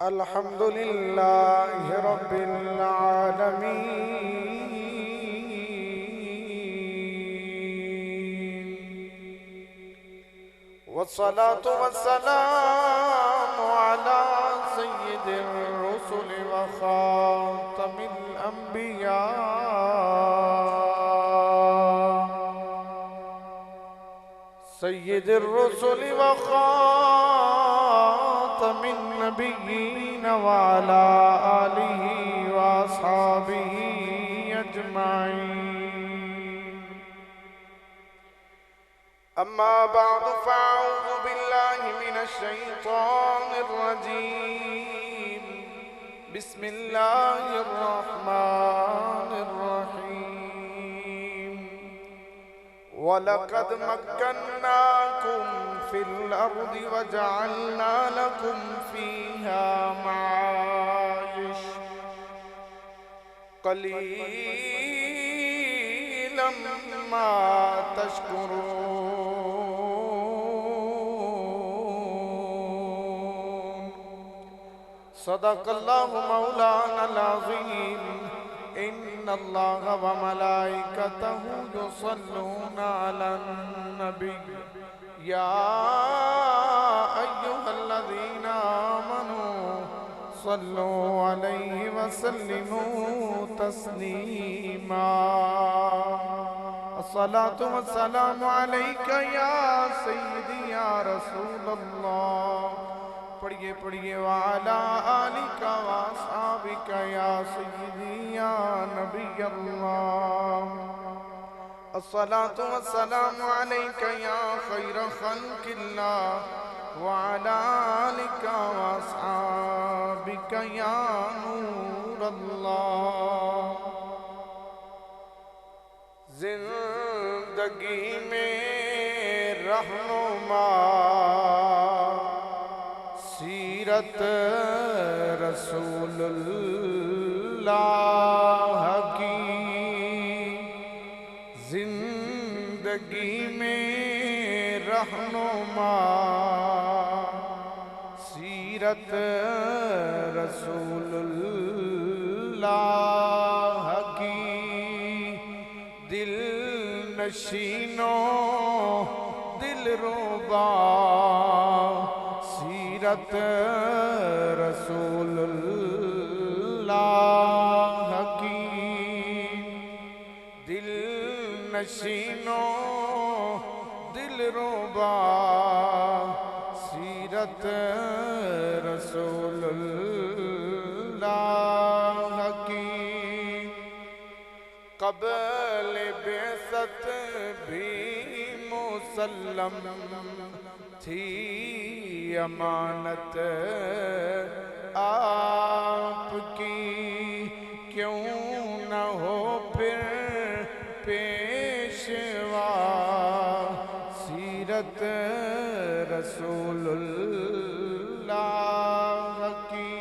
الحمد لله رب العالمين والصلاة والسلام على سيد الرسل وخاتم الأنبياء سيد الرسل وخاتم النبيين وعلى آله وأصحابه أجمعين. أما بعد فأعوذ بالله من الشيطان الرجيم. بسم الله الرحمن الرحيم. وَلَقَدْ مَكَّنَّاكُمْ فِي الْأَرْضِ وَجَعَلْنَا لَكُمْ فِيهَا مَعَايِشَ قَلِيلًا مَا تَشْكُرُونَ. صدق الله مولانا العظيم. إن الله وملائكته يصلون على النبي يا أيها الذين آمنوا صلوا عليه وسلموا تسليما. الصلاة والسلام عليك يا سيدي يا رسول الله. پڑھئے پڑھئے وعلا آلِكَ وَأَصْحَابِكَ يا سيدي يا نبي الله. الصلاة والسلام عليك يا خير خلق الله وعلى آلِكَ وَأَصْحَابِكَ يا نور الله. زندگی میں رہنما سیرت رسول اللہ کی. زندگی میں رہنما سیرت رسول اللہ کی. دل نشینوں دل ربا سیرت رسول اللہ کی. دل نشینوں دل ربا سیرت رسول اللہ کی. قبل بعثت بھی مسلم تھی امانت آپ کی. کیوں نہ ہو پھر پیشوا سیرت رسول اللہ کی.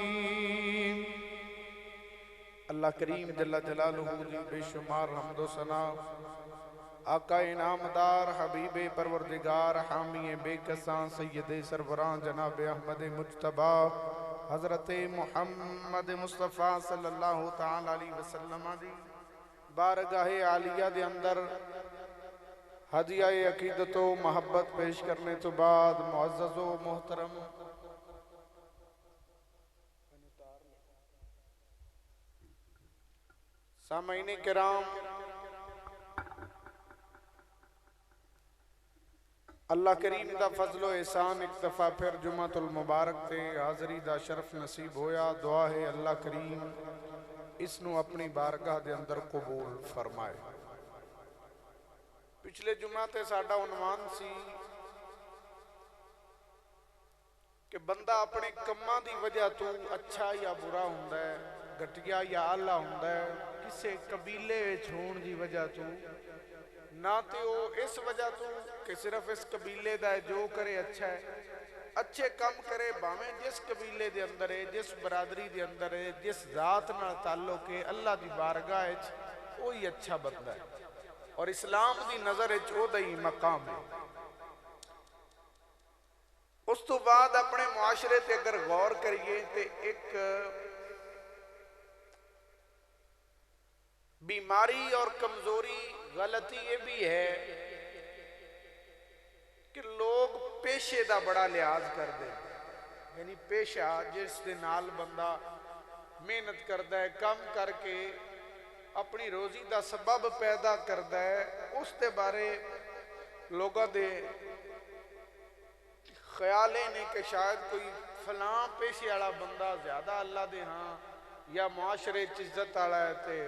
اللہ کریم جل جلالہ بے شمار حمد و ثنا آقا انعامدار حبیب پروردگار حامی بے کساں سید سروران جناب احمد مجتبی حضرت محمد مصطفیٰ صلی اللہ تعالی علیہ وسلم دی بارگاہ عالیہ دے اندر ہدیہ عقیدت و محبت پیش کرنے تو بعد معزز و محترم سامعین کرام، اللہ کریم دا فضل و احسان ایک دفعہ پھر جمعۃ المبارک تے حاضری دا شرف نصیب ہویا. دعا ہے اللہ کریم اس نو اپنی بارگاہ دے اندر قبول فرمائے. پچھلے جمعہ تے ساڈا عنوان سی کہ بندہ اپنے کماں دی وجہ تو اچھا یا برا ہوندا ہے، گھٹیا یا اعلیٰ ہوندا ہے کسے قبیلے وچ ہون دی وجہ تو. نہ تے وہ اس وجہ تو کہ صرف اس قبیلے دا ہے جو کرے اچھا ہے، اچھے کام کرے باویں جس قبیلے دے اندر ہے، جس برادری دے اندر ہے، جس ذات نال تعلق ہے، اللہ دی بارگاہ وچ وہی اچھا بندہ ہے اور اسلام دی نظر وچ او دا ہی مقام ہے. اس تو بعد اپنے معاشرے تے اگر غور کریے تے ایک بیماری اور کمزوری غلطی یہ بھی ہے کہ لوگ پیشے دا بڑا لحاظ کر دیں، یعنی پیشہ جس دے نال بندہ محنت کردا ہے، کم کر کے اپنی روزی دا سبب پیدا کردا ہے، اس دے بارے لوگوں دے خیالے نے کہ شاید کوئی فلاں پیشے والا بندہ زیادہ اللہ دے ہاں یا معاشرے عزت والا ہے تے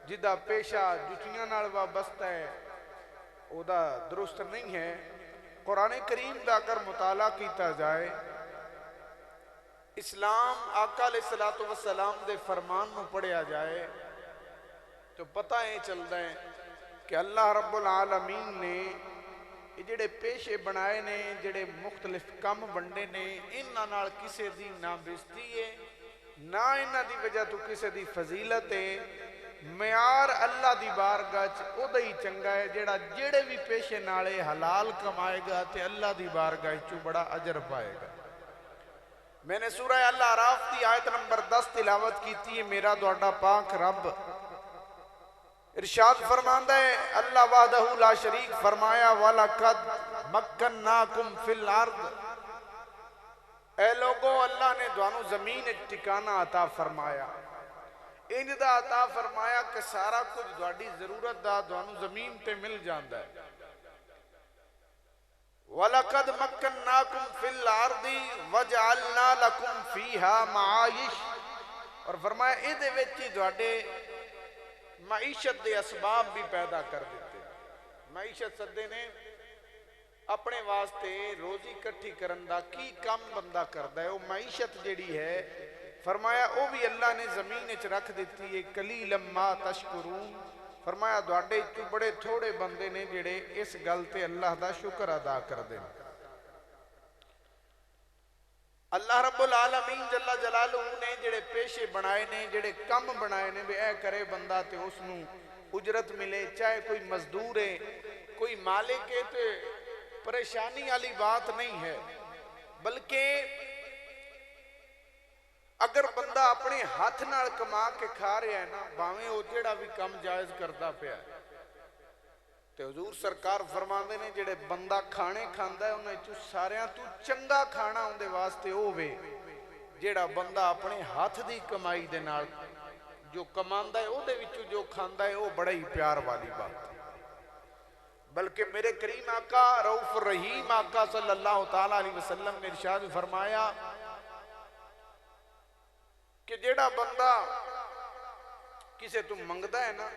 جدا پیشہ جتیاں نال وابستہ ہے او دا درست نہیں ہے۔ قرآن کریم دا اگر مطالعہ کیتا جائے، اسلام آقا علیہ السلام دے فرمان میں پڑھیا جائے تو پتہ یہ چلتا ہے کہ اللہ رب العالمین نے جڑے پیشے بنائے نے، جڑے مختلف کم بنڈے نے، انہاں نال کسے دی نہ بےزتی ہے نہ انہاں دی وجہ تو کسے دی فضیلت ہے۔ معیار اللہ دی بارگاہ او دا ہی چنگا ہے جڑا جڑے بھی پیشے نالے حلال کمائے گا تے اللہ دی بارگاہ چو بڑا اجر پائے گا۔ میں نے سورہ اللہ اعراف دی آیت نمبر 10 تلاوت کیتی ہے، میرا دوڑا پاک رب ارشاد فرماندا ہے، اللہ وحدہ لا شریک فرمایا وَلَقَدْ مَكَّنَّاكُمْ فِي الْأَرْضِ، اے لوگوں اللہ نے دوانو زمین ایک ٹھکانہ عطا فرمایا، انج دا عطا فرمایا کہ سارا کچھ دوڑی ضرورت دا دوانو زمین تے مل جاندہ ہے۔ وَلَقَدْ مَكَّنَّاكُمْ فِي الْأَرْضِ وَجَعَلْنَا لَكُمْ فِيهَا مَعَائِشَ، اور فرمایا اے وچی دوڑے معیشت دے اسباب بھی پیدا کر دیتے۔ معیشت صدے نے اپنے واسطے روزی کٹھی کرندہ کی کم بندہ کردہ ہے، وہ معیشت جڑی ہے فرمایا او بھی اللہ نے زمین اچھ رکھ دیتی ہے، قلیلا ما تشکرون، فرمایا دوڑے تو بڑے تھوڑے بندے نے جڑے اس گلتے اللہ دا شکر ادا کر دیں۔ اللہ رب العالمین جل جلالہ نے جڑے پیشے بنائے نے، جڑے کم بنائے نے، بے اے کرے بندہ تے اس نو اجرت ملے، چاہے کوئی مزدور ہے کوئی مالک ہے، تو پریشانی والی بات نہیں ہے، بلکہ اگر بندہ اپنے ہاتھ نال کما کے کھا رہا ہے نا، باویں او جڑا بھی کم جائز کرتا پیا ہے، تے حضور سرکار فرماندے نے جڑے بندہ کھانے کھاندا ہے انہیں چو ساریاں تو چنگا کھانا ان دے واسطے ہووے جڑا بندہ اپنے ہاتھ دی کمائی دے نال جو کماندا ہے او دے وچوں جو کھاندا ہے او بڑا ہی پیار والی بات ہے۔ بلکہ میرے کریم آقا رؤوف الرحیم آقا صلی اللہ تعالیٰ علیہ وسلم نے ارشاد فرمایا کہ جیڑا بندہ کسے تم منگدا ہے نا،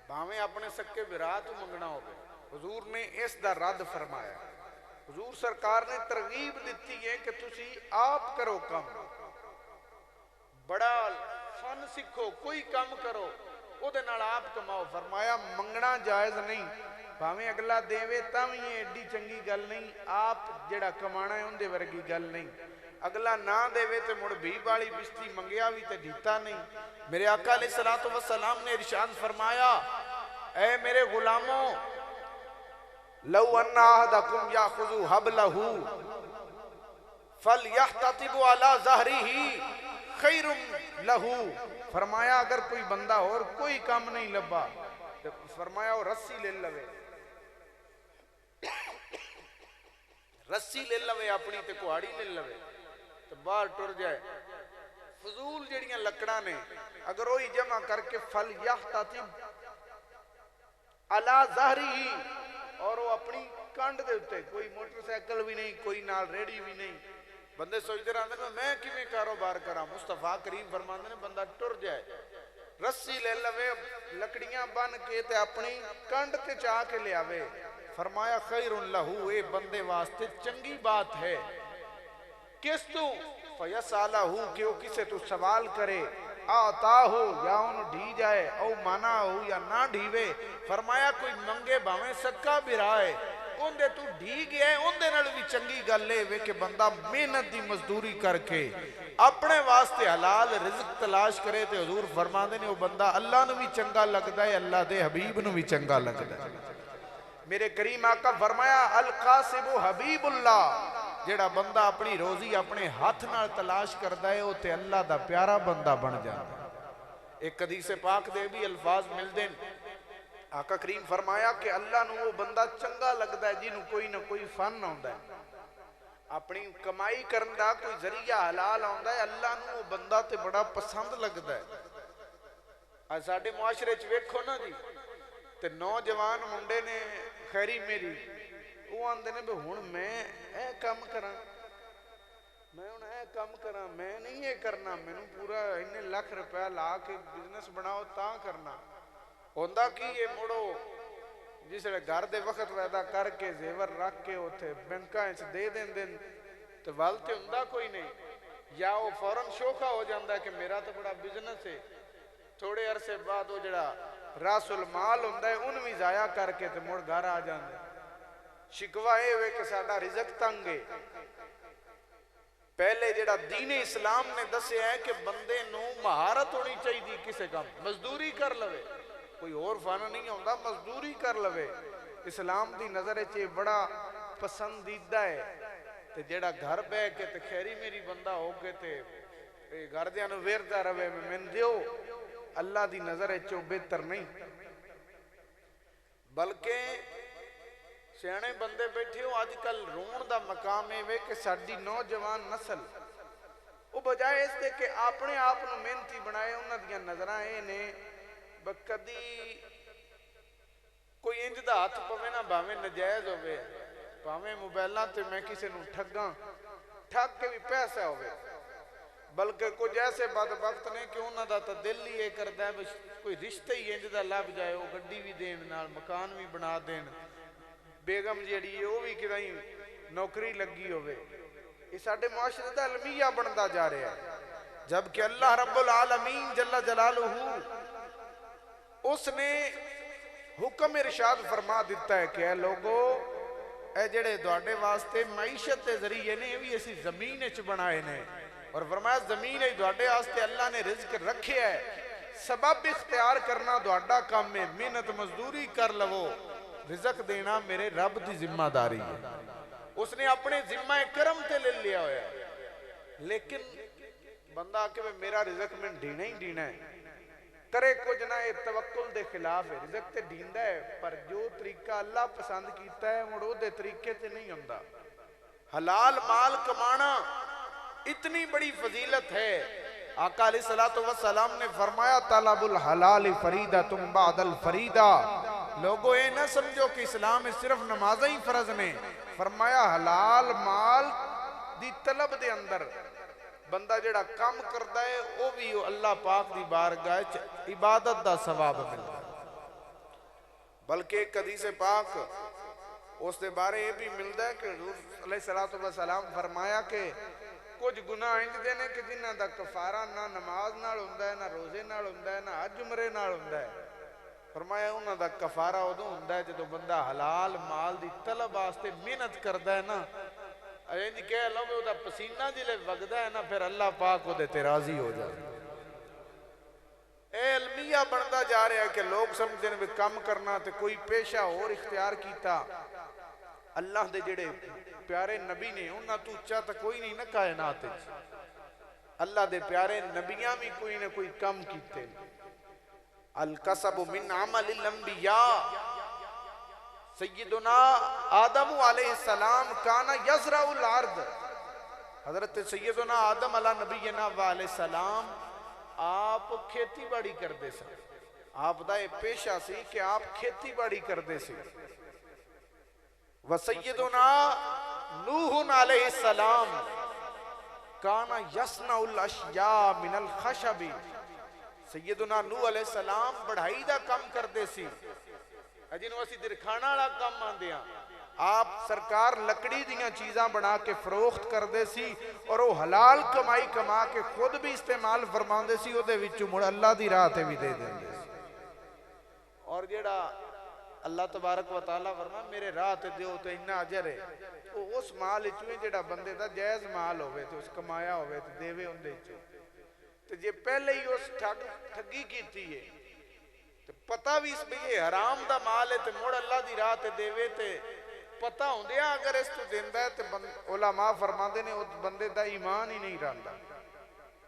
باویں اپنے سکے برا تو منگنا ہو گئے، حضور نے اس دا رد فرمایا۔ حضور سرکار نے ترغیب دیتی ہے کہ تسی آپ کرو کم، بڑا فن سکھو، کوئی کم کرو، او دے نال آپ کماؤ، فرمایا منگنا جائز نہیں، باویں اگلا دیوے تاویں یہ ایڈی چنگی گل نہیں، آپ جڑا کمانا ہے ان دے ورگی گل نہیں، اگلا نہ دے تے مڑ بھی بالی بستی منگیا بھی تے دیتا نہیں۔ میرے آقا علیہ السلام نے ارشاد فرمایا، اے میرے غلاموں، لو ان احدکم یاخذ حبلہ فلیحتطب علی ظہرہ خیر لہ، فرمایا اگر کوئی بندہ اور کوئی کام نہیں لبا تو فرمایا وہ رسی لے لوے، رسی لے لوے اپنی تے کوہاڑی لے لوے تو باہر ٹر جائے۔ فضول جڑیاں لکڑا نے اگر وہی جمع کر کے فلیحتطب علی ظہرہ، اور وہ اپنی کانڈ دے ہوتے، کوئی موٹر سائیکل بھی نہیں، کوئی نال ریڈی بھی نہیں، بندے سوچتے رہتے ہیں میں کیویں کاروبار کرا، مصطفیٰ کریم فرماندے نے بندہ ٹر جائے، رسی لے لوے لکڑیاں بن کے تے اپنی کانڈ تے چاہ کے لے آوے، فرمایا خیر لہو، اے بندے واسطے چنگی بات ہے، کس تو فیسالہ، کہ وہ کسے تو سوال کرے، آتا ہو یا انہوں ڈھی جائے، او مانا ہو یا نہ ڈھیوے، فرمایا کوئی منگے باویں سکا بھی رائے، ان دے تو ڈھی گئے، ان دے نال بھی چنگی گل لے وے کہ بندہ محنت دی مزدوری کر کے اپنے واسطے حلال رزق تلاش کرے، تے حضور فرما دے نے وہ بندہ اللہ نو بھی چنگا لگتا ہے، اللہ دے حبیب نو بھی چنگا لگتا ہے۔ میرے کریم آقا فرمایا القاسب حبیب اللہ، جیڑا بندہ اپنی روزی اپنے ہاتھ نال تلاش کردا ہے وہ تے اللہ دا پیارا بندہ بن جاتا ہے۔ ایک حدیث پاک دے بھی الفاظ مل دیں، آقا کریم فرمایا کہ اللہ نو وہ بندہ چنگا لگدا ہے جنہوں کوئی نہ کوئی فن آندا ہے، اپنی کمائی کرن دا کوئی ذریعہ حلال آندا ہے، اللہ نو وہ بندہ تے بڑا پسند لگدا ہے۔ آج ساڈے معاشرے چ ویکھو نا جی، تے نوجوان منڈے نے خیری میری وہ آندے نے بھی ہن میں اے کام کراں، میں ہن اے کام کراں، میں نہیں یہ کرنا، مینوں پورا اننے لاکھ روپیہ لا کے بزنس بناؤ تاں کرنا۔ ہوندا کی یہ مڑو جس نے گھر دے وقت پیدا کر کے زیور رکھ کے اوتھے بینکاں وچ دے دین تے ول تے ہوندا کوئی نہیں، یا وہ فوراً شوخا ہو جاندا ہے کہ میرا تو بڑا بزنس ہے، تھوڑے عرصے بعد وہ جڑا راس المال ہوندا ہے ان بھی ضائع کر کے تے مڑ گھر آ جاندے۔ شکوہ اے ہوئے کہ ساڈا رزق تنگ ہے۔ پہلے جڑا دین اسلام نے دسے ہے کہ بندے نو مہارت ہونی چاہیے، کسے کام مزدوری کر لوے، کوئی اور فن نہیں ہوندا، مزدوری کر لوے، اسلام دی نظر چے بڑا پسندیدہ ہے۔ تے جڑا گھر بے کے تے خیری میری بندہ ہو کے تے گھر دیاں نو ویردا رہے میں دیو، اللہ دی نظر چو بہتر نہیں۔ بلکہ سیانے بندے بیٹھے ہو، آج کل رون دا مقام ہے کہ ساڈی نوجوان نسل وہ بجائے اس دے کہ اپنے آپ نو محنتی بنائے، انہاں دیاں نظراں اے نے بکدی کوئی انج دا ہاتھ پوے نہ بھاویں نجائز ہوئے، بھاویں موبائلاں تے میں کسے نو ٹھگاں، ٹھگ کے بھی پیسہ ہوئے، بلکہ کچھ ایسے بدبخت نے کہ انہاں دا تا دل ہی یہ کردا ہے کوئی رشتہ ہی انج دا لب جائے، وہ گڈی بھی دین نال مکان بھی بنا دین، بیگم جیڑی ہے وہ بھی کدائیں نوکری لگی ہوئے۔ یہ ساڈے معاشرے دا المیہ بندا جا رہا ہے، جبکہ اللہ رب العالمین جل جلالہ اس نے حکم ارشاد فرما دیتا ہے کہ اے لوگو، اے جڑے دوڑے واسطے معیشت دے ذریعے نے بھی اسی زمین اچ بنائے نے، اور فرمایا زمین اچ دوڑے واسطے اللہ نے رزق رکھے ہے، سبب اختیار کرنا دوڑا کام میں، محنت مزدوری کر لو، رزق دینا میرے رب دی ذمہ داری ہے، اس نے اپنے ذمہ کرم تے لے لیا ہویا ہے۔ لیکن بندہ کہ میرا رزق میں ڈینا ہی ڈینا ہے، کرے کچھ نہ یہ توکل دے خلاف ہے، رزق تے ڈیندا ہے، پر جو طریقہ اللہ پسند کیتا ہے مڑو دے طریقے تے نہیں ہوندا۔ حلال مال کمانا اتنی بڑی فضیلت ہے، آقا علیہ السلام نے فرمایا طلب الحلال فریدہ تم بعد الفریدہ، لوگوں اے نہ سمجھو کہ اسلام میں صرف نمازیں ہی فرض نے، فرمایا حلال مال دی طلب دے اندر بندہ جڑا کام کردا ہے وہ بھی اللہ پاک دی بارگاہ عبادت دا ثواب ملتا ہے۔ بلکہ ایک حدیث پاک اس دے بارے یہ بھی ملتا ہے کہ حضور علیہ السلام فرمایا کہ کچھ گناہ انج دینے کہ جنہ دا کفارہ نہ نماز نال ہوندا ہے، نہ روزے نال ہوندا ہے، نہ حج عمرے نال ہوندا ہے، فرمایا انہاں دا کفارہ ادوں ہوندا ہے جدوں بندہ حلال مال دی طلب واسطے محنت کردا ہے نا، انج کہہ لو کہ دا پسینہ جلے وگدا ہے نا، پھر اللہ پاک دے تے راضی ہو جائے۔ اے المیہ بندا جا رہا ہے کہ لوگ سمجھتے ہیں کام کرنا تے کوئی پیشہ اور اختیار کیتا، اللہ دے جڑے پیارے نبی نے انہاں تو اچھا تا کوئی نہیں نہ کائنات، اللہ دے پیارے نبیاں بھی کوئی نہ کوئی کام کیتے۔ القصب من عمل الانبیاء، سیدنا آدم علیہ السلام کانا یزرع الارض، حضرت سیدنا آدم علیہ نبینا علیہ السلام آپ کھیتی باڑی کردے سے، آپ دا یہ پیشہ سی کہ آپ کھیتی باڑی کردے سے۔ وسیدنا نوح علیہ السلام کانا یصنع الاشیاء من الخشب، سیدنا نوح علیہ السلام بڑھائی دا کم کردے سی، جنہوں اسی درکھانا والا کام آندے ہیں، آپ سرکار لکڑی دیاں چیزاں بنا کے فروخت کردے سی، اور وہ حلال کمائی کما کے خود بھی استعمال فرماندے سی، وہ دے وچوں مڑ اللہ دی راہ تے بھی دے دیندے سی۔ اور جیڑا اللہ تبارک و تعالیٰ فرما میرے راہ تے دیو تو انہا اجر ہے، وہ اس مال چویں جیڑا بندے دا جائز مال ہوئے تو اس کمایا ہوئے تو دیوے ہوں دے چو، تو جے پہلے ہی اس ٹھگی کیتی ہے تے پتہ بھی اس بھی یہ حرام دا مال ہے تے مڑ اللہ دی راہ تے دیوے تے پتہ ہوندیا اگر اس تو دیندہ ہے تے علماء فرماندے نے اس بندے دا ایمان ہی نہیں رہندا.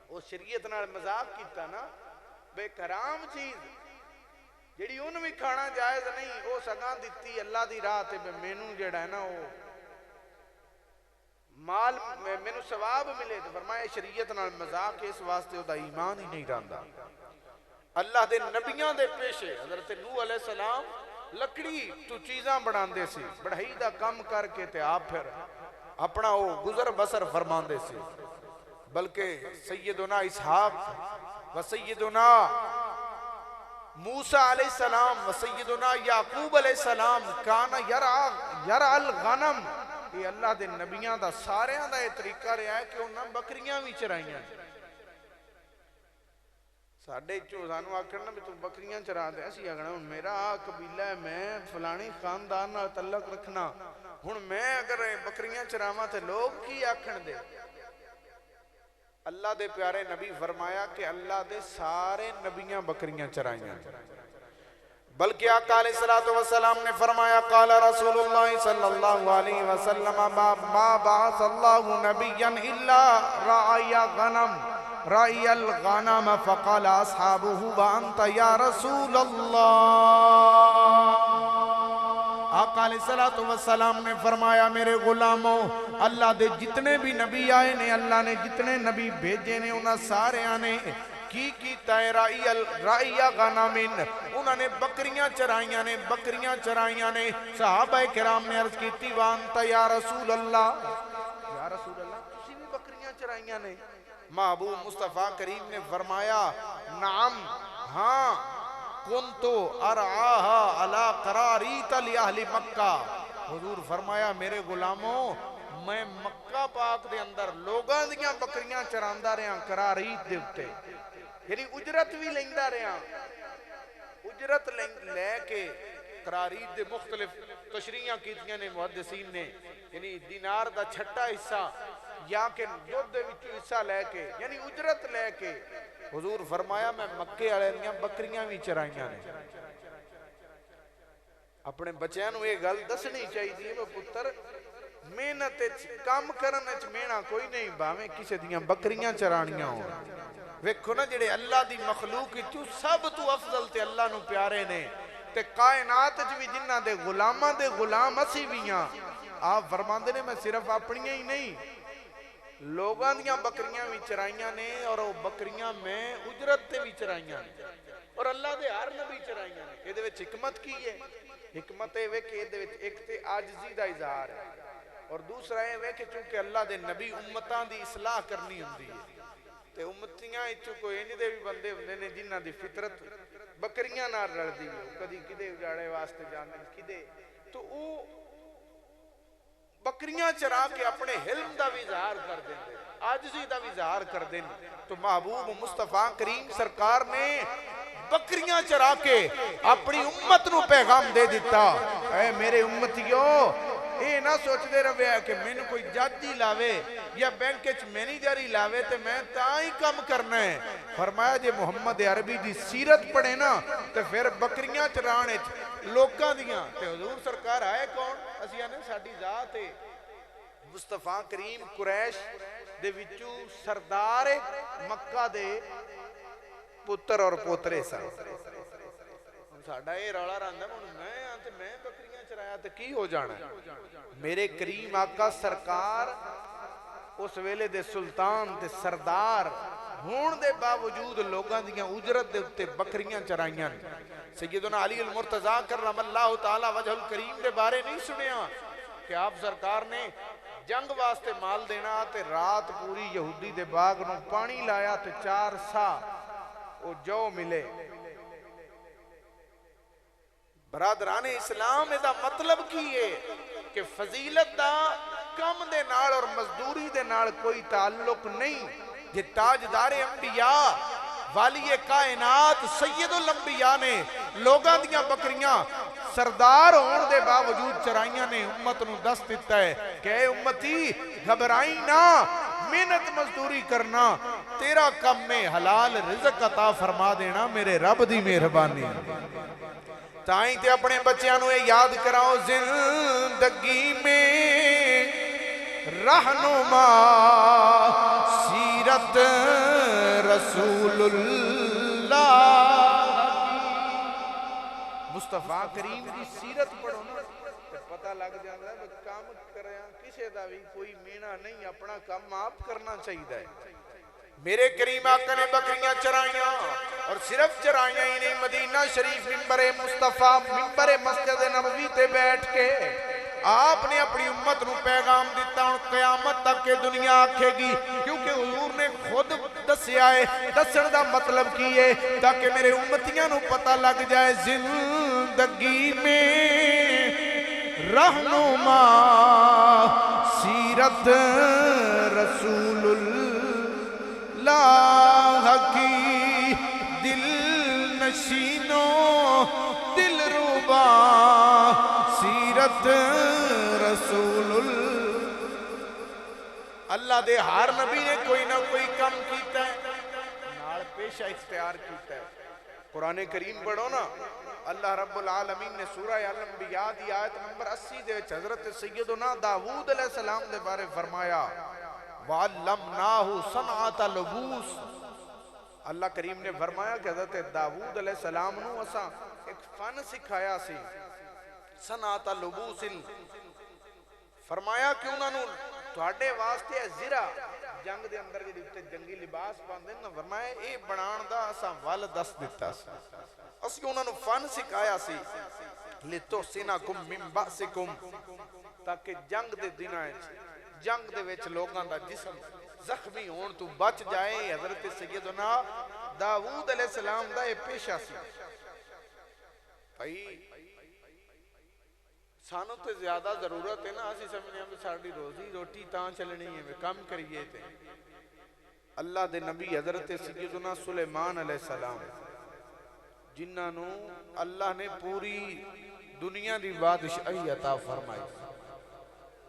وہ شریعت نال مذاق کیتا نا بے حرام چیز جیڑی ان بھی کھانا جائز نہیں وہ سگاں دیتی اللہ دی راہ تے مینوں جڑا ہے نا وہ مال مینوں ثواب ملے تو فرمایا شریعت نال مذاق اس واسطے دا ایمان ہی نہیں رہندا. اللہ دے نبیاں دے پیشے حضرت نوح علیہ السلام لکڑی تو چیزاں بناندے سی بڑھائی دا کم کر کے تے آپ پھر اپنا وہ گزر بسر فرماندے سی. بلکہ سیدنا اسحاق و سیدنا موسیٰ علیہ السلام و سیدنا یعقوب علیہ السلام کانا یرع الغنم یہ اللہ دے نبیاں دا ساریاں دا یہ طریقہ رہا ہے کہ انہاں بکریاں بھی چرائیاں. ساڑھے سانو آکھنا بھی تو بکریاں چرا دے اسی آکھنا میرا قبیلہ ہے میں فلانی خاندان نال تعلق رکھنا ہن میں اگر بکریاں چراواں تے لوگ کی آکھن دے. اللہ دے پیارے نبی فرمایا کہ اللہ دے سارے نبیاں بکریاں چرائیاں. بلکہ آقا علیہ السلام نے فرمایا قال رسول اللہ صلی اللہ علیہ وسلم ما بعث اللہ نبیا الا راعی غنم راعی الغنم فقال اصحابہ وانت یا رسول اللہ. آقا علیہ السلام نے فرمایا میرے غلاموں اللہ دے جتنے بھی نبی آئے نے اللہ نے جتنے نبی بھیجے نے انہاں سارے آنے کی کیتا ہے رائی غنامن انہوں نے بکریاں چرائیاں نے. صحابہ کرام نے عرض کیتی وانتا یا رسول اللہ تسی بھی بکریاں چرائیاں نے. محبوب مصطفیٰ کریم نے فرمایا نعم ہاں کنتو ارعاها علی قراریت لأہل مکہ. حضور فرمایا میرے غلاموں میں مکہ پاک دے اندر لوگاں دیاں بکریاں چراندہ رہاں قراریت دے اتے یعنی اجرت بھی لیندہ رہاں. اجرت لے کے قراریت دے مختلف تشریحاں کیتیاں نے محدثین نے یعنی دینار دا چھٹا حصہ یا کہ دودھ دے وچوں حصہ لے کے یعنی اجرت لے کے. حضور فرمایا میں مکے والے دیاں بکریاں بھی چرائیاں نے. اپنے بچیاں نوں یہ گل دسنی چاہیے وہ پتر محنت کام کرن وچ مینا کوئی نہیں باویں کسے دیاں بکریاں چرانیاں ہو. ویکھو نا جڑے اللہ دی مخلوق تو سب تو افضل تے اللہ نو پیارے نے تے کائنات وچ بھی جنہاں دے غلاماں دے غلام اسی بھی ہاں. آپ فرماندے نے میں صرف اپنیاں ہی نہیں لوگاں دیاں بکریاں بھی چرائیاں نے اور وہ بکریاں میں اجرت تے بھی چرائیاں نے اور اللہ دے ہر نبی چرائیاں نے. یہ دے وچ حکمت کی ہے؟ حکمت ہے کہ یہ دے وچ ایک تے عاجزی دا اظہار ہے اور دوسرا ہے کہ چونکہ اللہ دے نبی امتاں دی اصلاح کرنی ہوندی ہے تے امتیاں اچھو کوئی انج دے بھی بندے ہوندے نے جنہاں دی فطرت بکریاں نال رلدی ہے کدی کدے اجاڑے واسطے جاندے کدے تو او بکریاں چرا کے اپنے حلم دا بھی اظہار کر دیں عاجزی دا بھی اظہار کر دیں. تو محبوب مصطفیٰ کریم سرکار نے بکریاں چرا کے اپنی امت نو پیغام دے دیتا اے میرے امتیوں اے نہ سوچ دے رہے ہیں کہ میں نے کوئی جاتی لاوے یا بینک اچ مینیجری لاوے تے میں تاں ہی کم کرنا ہے. فرمایا جے محمد عربی دی سیرت پڑھے نا تے پھر بکریاں چرانے لوکاں دیاں تے حضور سرکار آئے کون اسی آنے ساڑھی ذات ہے مصطفیٰ کریم قریش دے وچو سردار مکہ دے پتر اور پوترے سا ساڑھا اے رولا راندہ میں آنتے میں بکریاں چرایا تے کی ہو جانا ہے. میرے کریم آقا سرکار اس ویلے دے سلطان تے سردار ہون دے باوجود لوگاں دیاں اجرت دے اتے بکریاں چرائیاں. سیدنا علی المرتضیٰ کرم اللہ تعالی وجہ الکریم دے بارے نہیں سنیا کہ آپ سرکار نے جنگ واسطے مال دینا تے رات پوری یہودی دے باغ نو پانی لایا تے 4 سا او جو ملے. برادران اسلام دا مطلب کی ہے کہ فضیلت دا کم دے نال اور مزدوری دے نال کوئی تعلق نہیں. جے تاجدار انبیاء والی کائنات سید الانبیاء نے لوگاں دیاں بکریاں سردار ہون دے باوجود چرائیاں نے امت نو دست دیتا ہے کہ اے امتی گھبرائی نہ محنت مزدوری کرنا تیرا کم میں حلال رزق عطا فرما دینا میرے رب دی مہربانی تائیں تے اپنے بچیاں نو یاد کراؤ زندگی میں رہنما سیرت رسول اللہ مصطفیٰ کریم کی سیرت پڑھو نا پتہ لگ جاتا ہے کام کریں کسے دا بھی کوئی مینا نہیں اپنا کام آپ کرنا چاہیے ہے میرے کریم آقا نے بکریاں چرائیاں اور صرف چرائیاں ہی نہیں مدینہ شریف منبر مصطفیٰ منبر مسجد نبوی تے بیٹھ کے آپ نے اپنی امت نو پیغام دیتا اور قیامت تک کے دنیا آکھے گی کیونکہ حضور نے خود دسیا ہے دسن دا مطلب کی ہے تاکہ میرے امتیاں نو پتہ لگ جائے زندگی میں رہنما سیرت رسول اللہ کی دل نشینوں دل ربا سیرت رسول اللہ دے ہر نبی نے کوئی نہ کوئی کم کیتا ہے نال پیشہ اختیار کیتا ہے قرآن کریم پڑھو نا اللہ رب العالمین نے سورہ الانبیاء دی آیت نمبر 80 دے حضرت سیدنا داؤد علیہ السلام دے بارے فرمایا وَعَلَّمْنَاهُ صَنْعَةَ لُبُوس اللہ کریم نے فرمایا کہ حضرت داؤد علیہ السلام نو اساں ایک فن سکھایا سی صنعةَ لُبُوس فرمایا کہ انہوں نے تھوڑے واسطے زرہ جنگ دے اندر جڑی جنگی لباس باندھے نا فرمایا اے بنان دا اساں ول دس دیتا سی اسی انہوں نے فن سکھایا سی لِتُحْسِنَكُمْ مِنْ بَأْسِكُمْ تاکہ جنگ دے دن آئے جنگ دے ویچ لوگاں دا جسم زخمی ہون تو بچ جائے حضرت سیدنا داؤد علیہ السلام دا یہ پیشہ سی بھائی سانوں تے زیادہ ضرورت ہے نا اسی سمجھنے ہمیں ساڑھی روزی روٹی تاں چلنی ہے میں کم کریے تھے اللہ دے نبی حضرت سیدنا سلیمان علیہ السلام جنہاں نو اللہ نے پوری دنیا دی بادشاہی عطا فرمائی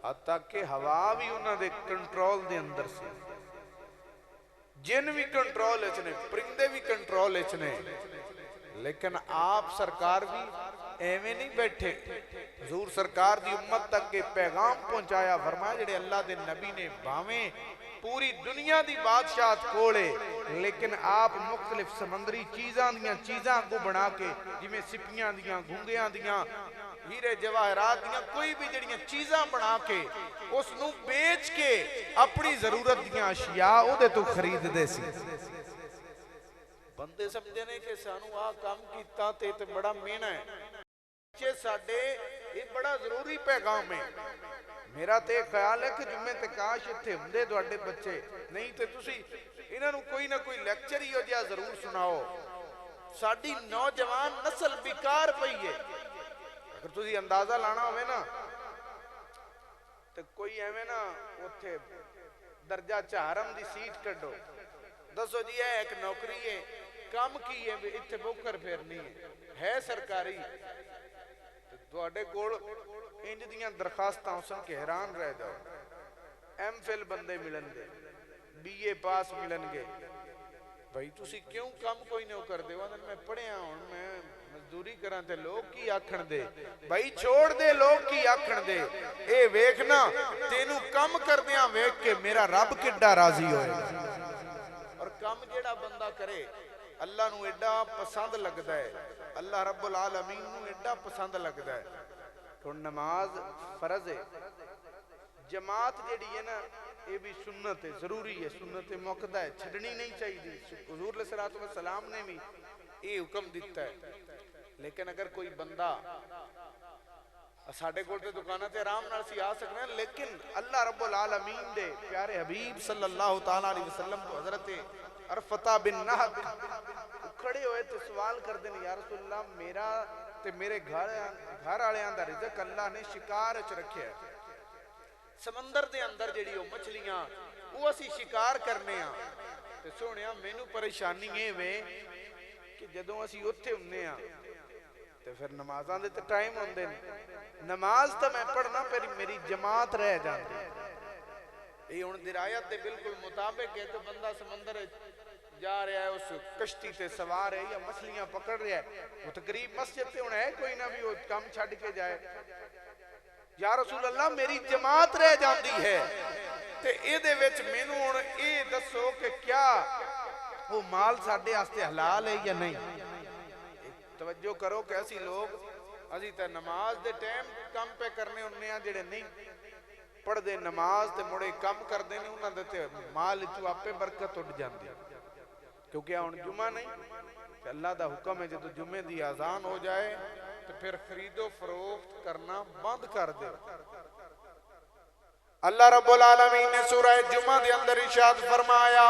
حتیٰ کہ ہوا بھی انہاں دے کنٹرول دے اندر سے جن بھی کنٹرول اچنے پرندے بھی کنٹرول اچنے لیکن آپ سرکار بھی ایویں نہیں بیٹھے حضور سرکار دی امت تک کے پیغام پہنچایا فرمایا جڑے اللہ دے نبی نے باویں پوری دنیا دی بادشاہت کولے لیکن آپ مختلف سمندری چیزاں کو بنا کے جی میں سپیاں دیاں گھنگیاں دیاں ہیرے جواہرات دیاں کوئی بھی جڑیاں چیزاں بنا کے اس نو بیچ کے اپنی ضرورت دیاں اشیاء او دے تو خرید دے سی بندے سمجھے نہیں کہ سانو آ کام کیتا تے بڑا مہینہ ہے بچے ساڑے یہ بڑا ضروری پیغام ہے میرا تے خیال ہے کہ جمعے تے کاش اتھے ہندے دوڑے بچے نہیں تے تسی انہاں نو کوئی نہ کوئی لیکچر ہی ہو جا ضرور سناؤ ساڑی نوجوان نسل بیکار پئی ہے اگر تسی اندازہ لانا ہوئے نا تے کوئی ایویں نا اتھے درجہ چہارم دی سیٹ کڈو دسو جی ہے ایک نوکری ہے کام کی ہے اتھے بوکر پھیرنی ہے سرکاری دوڑے کوڑ انج دیاں درخواستاں اسن کے حیران رہ جاؤ ایم فل بندے ملن گے بی اے پاس ملن گے بھائی تُسی کیوں کام کوئی نہیں کر دے وہاں میں پڑھے ہوں میں مزدوری کران تے لوگ کی آکھن دے بھائی چھوڑ دے لوگ کی آکھن دے اے ویکھنا تینوں کم کر دیاں ویکھ کے میرا رب کڈا راضی ہوئے اور کم جیڑا بندہ کرے اللہ نو ایڈا پسند لگتا ہے اللہ رب العالمین نو ایڈا پسند لگتا ہے تو نماز فرض ہے جماعت جیڑی ہے نا یہ بھی سنت ہے ضروری ہے سنت موقع ہے چھڑنی نہیں چاہیے حضور علیہ السلام نے بھی یہ حکم دیتا ہے لیکن اگر کوئی بندہ ساڑھے کوٹے دکانہ تے آرام نال سی آ سکنے ہیں لیکن اللہ رب العالمین دے پیارے حبیب صلی اللہ تعالیٰ علیہ وسلم تو حضرت عرفتہ بن نحق کھڑے ہوئے تو سوال کر دیں یا رسول اللہ میرا تے میرے گھر آلے اندر رزق اللہ نے شکار اچ رکھے ہے سمندر دے اندر جڑی ہو مچھلیاں وہ اسی شکار کرنے ہیں تے سونیا مینو پریشانی ہے وے کہ جدوں اسی اتھے ہونے ہیں تے پھر نمازاں دے تے ٹائم ہوندے نماز تا میں پڑھنا پھر میری جماعت رہ جاندی یہ ہن درایت دے بالکل مطابق ہے تو بندہ سمندر جا رہا ہے اس کشتی تے سوار ہے یا مچھلیاں پکڑ رہا ہے وہ تقریب مسجد تے ہونا ہے کوئی نہ بھی وہ کام چھڑ کے جائے یا رسول اللہ میری جماعت رہ جاندی ہے تے اے دے وچ مینوں ہن اے دسو کہ کیا وہ مال ساڈے واسطے حلال ہے یا نہیں توجہ کرو کہ ایسی لوگ اسی تے نماز دے ٹائم کم پہ کرنے ہونے ہیں جڑے نہیں پڑھ دے نماز تے مڑے کم کر دے نے انہاں دے تے مال چوں آپے برکت اٹھ جاندی کیونکہ ہن جمعہ نہیں کہ اللہ دا حکم ہے جدوں جمعے دی اذان ہو جائے تو پھر خرید و فروخت کرنا بند کر دے اللہ رب العالمین نے سورہ جمعہ دے اندر ارشاد فرمایا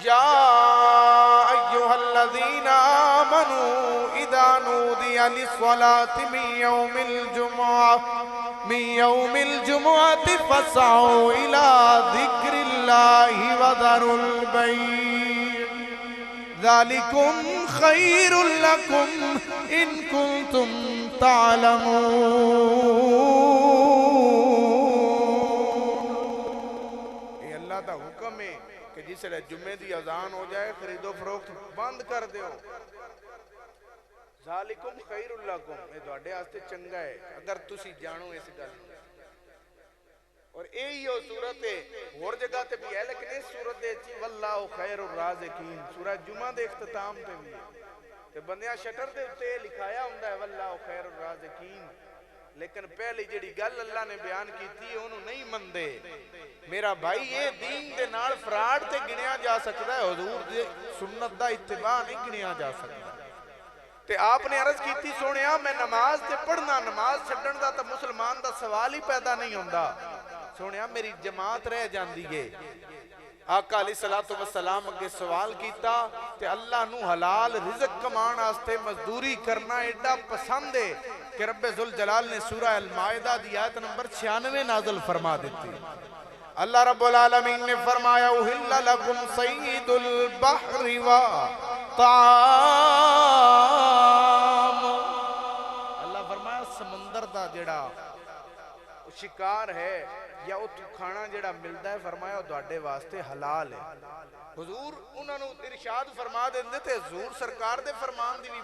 یا ایھا الذین آمنوا اذا نودی للصلاة من یوم الجمعة فاسعوا الى ذکر اللہ وذروا البیع ذالکم خیر لکم ان کنتم تعلمون دا حکم ہے کہ جس لئے جمعے دی اذان ہو جائے خرید و فروخت بند کر دیو ذالکم خیر لکم یہ تواڈے واسطے چنگا ہے اگر تسی جانو اس گل اور یہی وہ صورت ہے اور جگہ تے بھی ہے لیکن اس صورت دے چی واللہ خیر الرازقین سورہ جمعہ دے اختتام تے بھی ہے تے بندیاں شٹر دے اتے لکھایا ہوندا ہے واللہ خیر الرازقین لیکن پہلی جڑی گل اللہ نے بیان کی تھی انہوں نہیں مندے میرا بھائی یہ دین دے نال فراڈ تے گنیا جا سکتا ہے حضور دے سنت دا اتباع نہیں گنیا جا سکتا تے آپ نے عرض کی تھی سونیا میں نماز تے پڑھنا نماز چھڈن دا تا مسلمان دا سوال ہی پیدا نہیں ہوندا سونیا میری جماعت رہ جاندی ہے آقا علیہ السلام اگے سوال کیتا تے اللہ نو حلال رزق کمان آستے مزدوری کرنا ایڈا پسند ہے کہ رب ذوالجلال نے سورہ المائدہ دی آیت نمبر 96 نازل فرما دیتی اللہ رب العالمین نے فرمایا اُحِلَّ لَكُمْ صَيِّدُ الْبَحْرِ وَطَعَامُ اللہ فرمایا سمندر دا جڑا شکار ہے یا وہ کھانا جڑا ملتا ہے فرمایا تواڈے واسطے حلال ہے حضور انہوں نے ارشاد فرما دیندے تے حضور سرکار دے فرمان دی بھی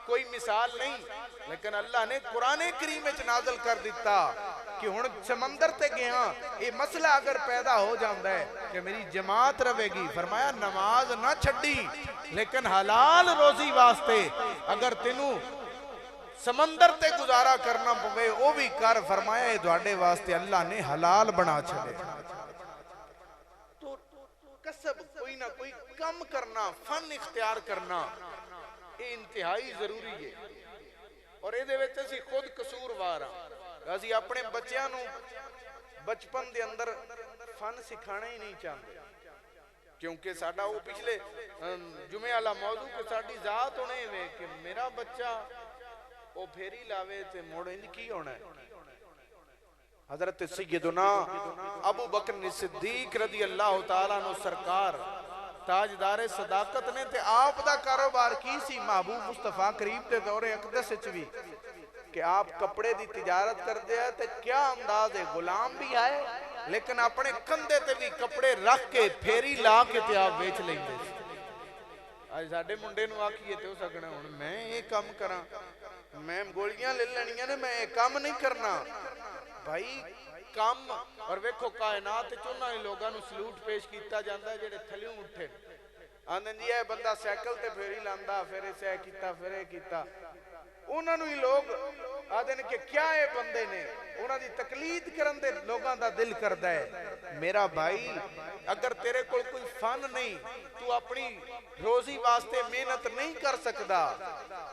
کوئی مثال نہیں لیکن اللہ نے قرآن کریم وچ نازل کر دیتا کہ ہن سمندر تے گیا یہ مسئلہ اگر پیدا ہو جاندا ہے کہ میری جماعت رہے گی فرمایا نماز نہ چھڈی لیکن حلال روزی واسطے اگر تینوں سمندر تے گزارا کرنا پوے وہ بھی کر فرمایا ہے تواڈے واسطے اللہ نے حلال بنا چھڑے تو کسب کوئی نہ کوئی کم کرنا فن اختیار کرنا یہ انتہائی ضروری ہے اور یہ دے وچ اسی خود قصوروار ہاں اسی اپنے بچیاں نو بچپن دے اندر فن سکھانا ہی نہیں چاہتے کیونکہ ساڈا وہ پچھلے جمعہ والا موضوع کہ ساڈی ذات ہونے میں کہ میرا بچہ وہ پھیری لاوے تے موڑ ان کی ہونا ہے حضرت سیدنا ابو بکر صدیق رضی اللہ تعالیٰ عنہ سرکار تاجدار صداقت نے تے آپ دا کاروبار کی سی محبوب مصطفیٰ کریم تے دور اقدس چوی کہ آپ کپڑے دی تجارت کر دیا تے کیا انداز ہے غلام بھی آئے لیکن اپنے کندے تے بھی کپڑے رکھ کے پھیری لا کے تے آپ بیچ لیں دے آج ساڑھے منڈے نو آکیے تے ہو سکنے ہوں میں ایک کام کراں میں گولیاں لے لینیاں نے میں ایک کام نہیں کرنا بھائی کام اور ویکھو کائنات چونہ ہی لوگاں نو سلوٹ پیش کیتا جاندہ ہے جڑے تھلیوں اٹھے آندن جی ہے بندہ سیکل تے پھیری لاندہ پھر اسے کیتا پھر اے کیتا انہوں نے لوگ آدھے کہ کیا ہے بندے نے انہوں نے تقلید کرن دے لوگاں دا دل کردہ ہے میرا بھائی اگر تیرے کوئی فن نہیں تو اپنی روزی واسطے محنت نہیں کر سکتا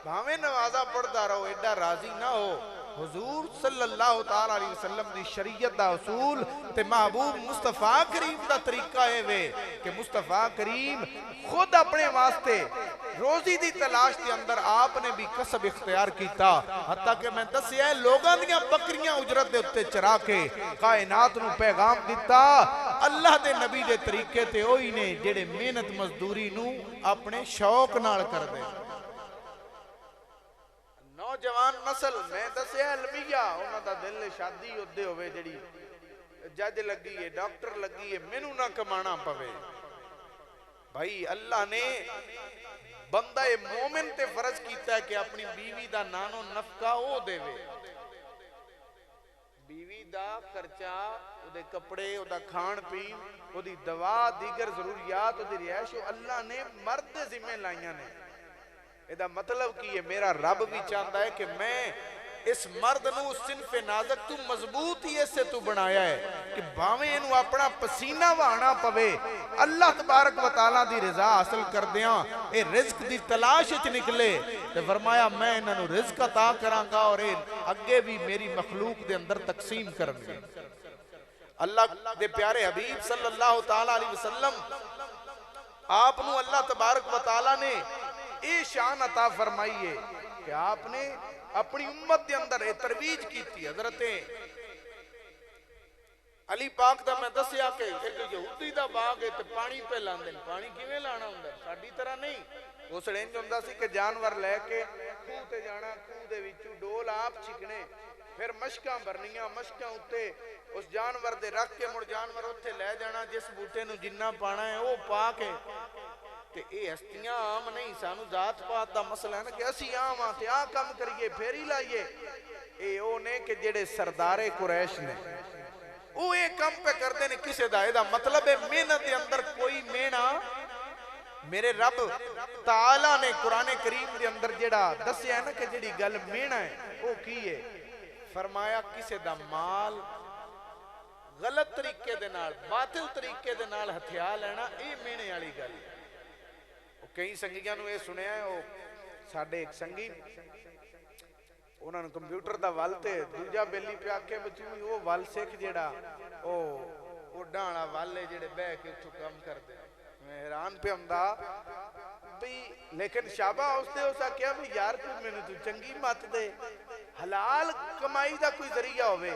بھاویں نوازہ پڑھتا رہو ایڈا راضی نہ ہو حضور صلی اللہ تعالیٰ علیہ وسلم دی شریعت دا اصول تے محبوب مصطفیٰ کریم دا طریقہ ہے وے کہ مصطفیٰ کریم خود اپنے واسطے روزی دی تلاش کے اندر آپ نے بھی کسب اختیار کیتا حتیٰ کہ میں دسیا ہے لوگاں دیاں بکریاں اجرت دے اتے چرا کے کائنات نو پیغام دیتا اللہ دے نبی دے طریقے تے ہوئی نے جڑے محنت مزدوری نو اپنے شوق نال کر دے نوجوان نسل میں دسیا علمیہ انہاں دا دل شادی ہوتے ہوئے جڑی جج لگی ہے ڈاکٹر لگی ہے مینوں نہ کمانا پوے بھائی اللہ نے بندہ مومن تے فرض کیتا ہے کہ اپنی بیوی دا نانو نفقہ او دے وے بیوی دا خرچہ او دے کپڑے او دا کھان پین او دی دوا دیگر ضروریات او دی رہائش اللہ نے مرد ذمہ لائیاں نے ادا مطلب کی ہے میرا رب بھی چاہتا ہے کہ میں اس مرد نو صنف نازک تو مضبوط ہی ایسے تو بنایا ہے کہ باویں انو اپنا پسینہ وہانا پوے اللہ تبارک و تعالیٰ دی رضا حاصل کر دیاں اے رزق دی تلاش اچ نکلے تو فرمایا میں انہوں رزق عطا کرانگا اور اگے بھی میری مخلوق دے اندر تقسیم کرنگے اللہ دے پیارے حبیب صلی اللہ تعالیٰ علیہ وسلم آپ نو اللہ تبارک و تعالیٰ نے اے شان عطا فرمائیے کہ آپ نے اپنی امت دے اندر ترویج کی تھی حضرت علی پاک دا میں دسیا کہ ایک یہودی دا باغ ہے تے پانی پہ لاندے پانی کیویں لانا ہوندا ساڈی طرح نہیں اس رینج ہوندا سی کہ جانور لے کے کھوہ تے جانا کھوہ دے وچوں ڈول آپ چھکنے پھر مشکاں بھرنیاں مشکاں اُتے اس جانور دے رکھ کے مڑ جانور اوتھے لے جانا جس بوٹے نو جنہ پانا ہے وہ پا کے کہ اے ہستیاں عام نہیں سانو ذات پات دا مسئلہ ہے نا کہ اسی عام آتے آ کم کریے پھیری لائیے اے او نے کہ جڑے سردار قریش نے او اے کم پہ کر دینے کسے دا اے دا مطلب ہے محنت دے اندر کوئی مینا میرے رب تعالیٰ نے قرآن کریم دے اندر جڑا دسیا ہے نا کہ جڑی گل مینا ہے او کیے فرمایا کسے دا مال غلط طریقے دے نال باطل طریقے دے نال ہتھیار لینا اے مینے والی گل کئی سنگیاں نو اے سنیا ہے وہ ساڑھے ایک سنگی انہوں نے کمپیوٹر دا وال تے دوجا بیلی پہ آکے بچوں وہ وال سیکھ جیڑا وہ ڈانا والے جیڑے بے کے اتھو کام کر دے میں حیران پہ ہمدا بھی لیکن شابہ اس دے اسا کیا بھی یار تو میں نے تو چنگی مات دے حلال کمائی دا کوئی ذریعہ ہوئے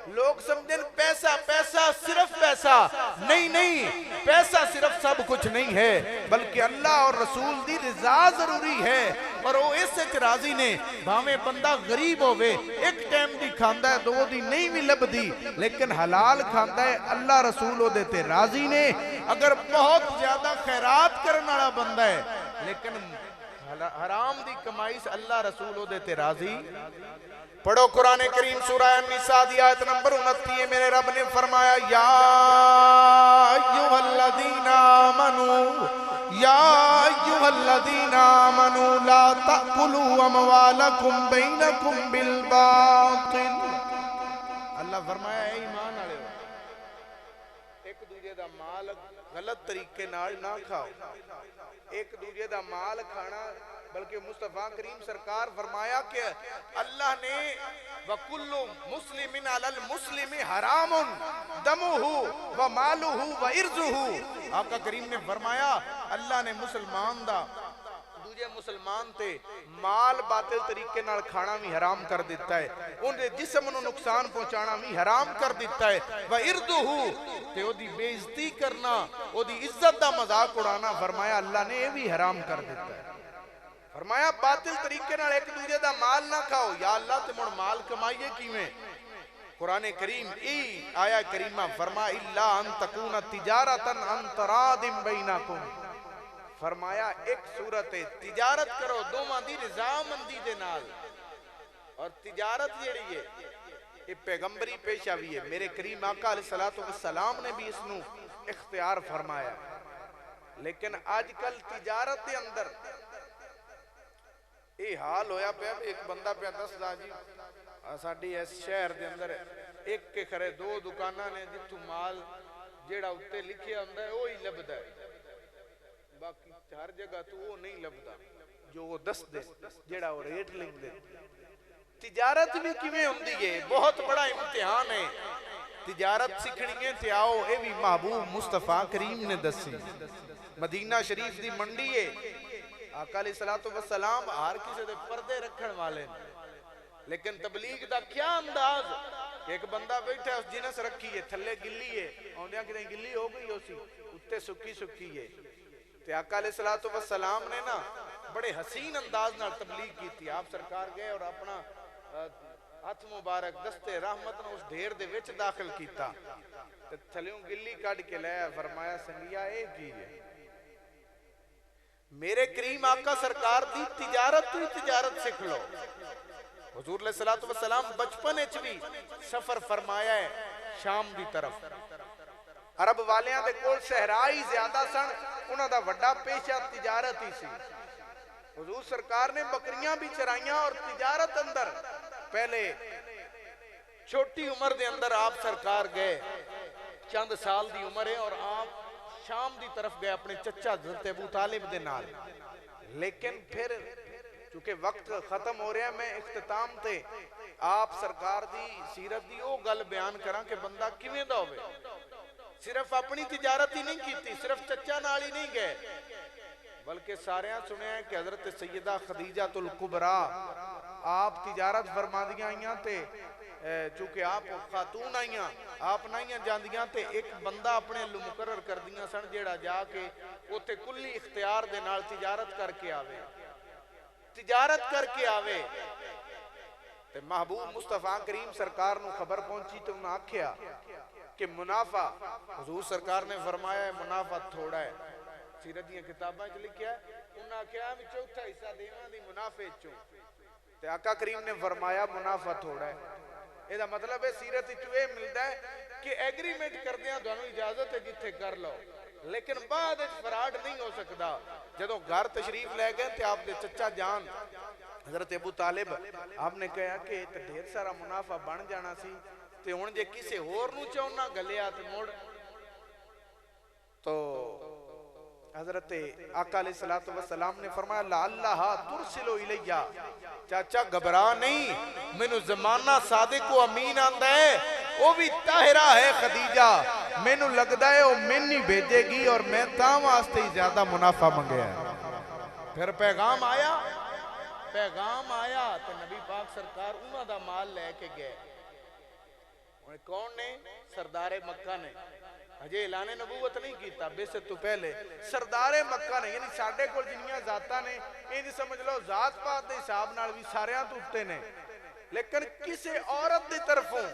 لوگ سمجھیں پیسہ پیسہ صرف پیسہ نہیں پیسہ صرف سب کچھ نہیں ہے بلکہ اللہ اور رسول دی رضا ضروری ہے اور وہ اس سے راضی نے بھاویں بندہ غریب ہوئے ایک ٹائم دی کھاندہ ہے دو دی نہیں بھی لب دی لیکن حلال کھاندہ ہے اللہ رسول ہو دیتے راضی نے اگر بہت زیادہ خیرات کرنا رہا بندہ ہے لیکن حرام دی کمائی سے اللہ رسول ہو دیتے راضی پڑھو قرآن کریم سورہ النساء دی آیت نمبر 29 میرے رب نے فرمایا یا ایوہ الذین آمنوا یا ایوہ الذین آمنوا لا تأکلوا اموالکم بینکم بالباطل اللہ فرمایا اے ایمان آلے ہو ایک دوجہ دا مال غلط طریقے نال نہ کھاؤ ایک دوجہ دا مال کھانا بلکہ مصطفیٰ کریم سرکار فرمایا کہ اللہ نے وَكُلُّ مُسْلِمٍ عَلَى الْمُسْلِمِ حَرَامٌ دَمُهُ وَمَالُهُ وَإِرْزُهُ آقا کریم نے فرمایا اللہ نے مسلمان دا دوجہ مسلمان تے مال باطل طریقے نال کھانا بھی حرام کر دیتا ہے ان دے جسم نو نقصان پہنچانا بھی حرام کر دیتا ہے وَإِرْزُهُ تے او دی بے عزتی کرنا او دی عزت دا مذاق اڑانا فرمایا اللہ نے یہ بھی حرام کر دیتا ہے فرمایا باطل طریقے نال ایک دوجہ دا مال نہ کھاؤ یا اللہ تے مڑ مال کمائیے کیویں قرآن کریم ای آیا کریمہ فرما الا ان تکون تجارتا ان تراد بینکم فرمایا ایک صورت تجارت کرو دوواں دی رضامندی دے نال اور تجارت جیڑی ہے یہ پیغمبری پیشہ بھی ہے میرے کریم آقا علیہ السلام نے بھی اس نو اختیار فرمایا لیکن آج کل تجارت دے اندر یہ حال ہویا پہ ایک بندہ پہ دس دا جی ساڑھی اس شہر دے اندر ایک کے کھرے دو دکانہ نے جتو مال جیڑا اتے لکھیا اندر وہ ہی لبدا ہے باقی ہر جگہ تو وہ نہیں لبدا جو وہ دس دے جیڑا وہ ریٹ لنگ دے تجارت بھی کیویں ہوندی ہے بہت بڑا امتحان ہے تجارت سکھنی ہے تے آؤ اے بھی محبوب مصطفیٰ کریم نے دسی مدینہ شریف دی منڈی ہے آقا علیہ السلام ہر کسی دے پردے رکھن والے لیکن تبلیغ دا کیا انداز کہ ایک بندہ بیٹھا ہے اس جنس رکھی ہے تھلے گلی ہے اوندیاں کتیں گلی ہو گئی ہو سی اتے سکی سکی ہے تے آقا علیہ السلام نے نا بڑے حسین انداز نال تبلیغ کی تھی آپ سرکار گئے اور اپنا ہاتھ مبارک دستے رحمت نے اس ڈھیر دے وچ داخل کیتا تے تھلیوں گلی کڈ کے لے فرمایا سنگیا اے کی ہے میرے کریم آقا سرکار دی تجارت تو تجارت سکھ لو حضور علیہ الصلوۃ والسلام بچپن وچ بھی سفر فرمایا ہے شام دی طرف عرب والیاں دے کول صحرا ہی زیادہ سن انہاں دا وڈا پیشہ تجارت ہی سی حضور سرکار نے بکریاں بھی چرائیاں اور تجارت اندر پہلے چھوٹی عمر دے اندر آپ سرکار گئے چند سال دی عمر ہے اور آپ شام دی طرف گئے اپنے چچا حضرت ابو طالب دے نال لیکن پھر چونکہ وقت ختم ہو رہا ہے میں اختتام تے آپ سرکار دی سیرت دی او گل بیان کراں کہ بندہ کیویں دا ہوئے صرف اپنی تجارت ہی نہیں کیتی صرف چچا نال ہی نہیں گئے بلکہ ساریاں سنے ہیں کہ حضرت سیدہ خدیجہ الکبریٰ آپ تجارت فرما دیاں آئیاں تے چونکہ آپ خاتون آئیاں آپ نائیاں جاندیاں تے ایک بندہ اپنے لو مقرر کر دیاں سن جیڑا جا کے وہ تے کلی اختیار دے نال تجارت کر کے آوے تے محبوب مصطفیٰ کریم سرکار نو خبر پہنچی تو انہاں آکھیا کہ منافع حضور سرکار نے فرمایا ہے منافع تھوڑا ہے سیرت دیاں کتاباں چ لکھیا ہے انہاں کہا میں چوتھا حصہ دیواں دی منافع چوں تے آقا کریم نے فرمایا منافع تھوڑا ہے یہ دا مطلب ہے سیرت چوئے ملتا ہے کہ ایگریمنٹ کر دیاں دونوں اجازت ہے جتھے کر لو لیکن بعد فراڈ نہیں ہو سکتا جدوں گھر تشریف لے گئے تے آپ دے چچا جان حضرت ابو طالب آپ نے کہا کہ ڈھیر سارا منافع بن جانا سی تے ہن جے کسے ہور نو چاہنا گلیا تے موڑ تو حضرت آقا علیہ السلام نے فرمایا لعلہا ترسلو الیہ چاچا گھبرا نہیں مینو زمانہ صادق و امین آندا ہے وہ بھی طاہرہ ہے خدیجہ مینو لگدا ہے وہ منی بھیجے گی اور میں تاں واسطے ہی زیادہ منافع منگیا ہے پھر پیغام آیا تو نبی پاک سرکار انہاں دا مال لے کے گئے کون نے سردار مکہ نے اجے اعلان نبوت نہیں کیتا بے سے تو پہلے سردار مکہ نے یعنی ساڑھے کو جنیاں ذاتہ نے یہ سمجھ لو ذات پات دے حساب نال بھی ساریاں تو اٹھتے نے لیکن کسے عورت دے طرفوں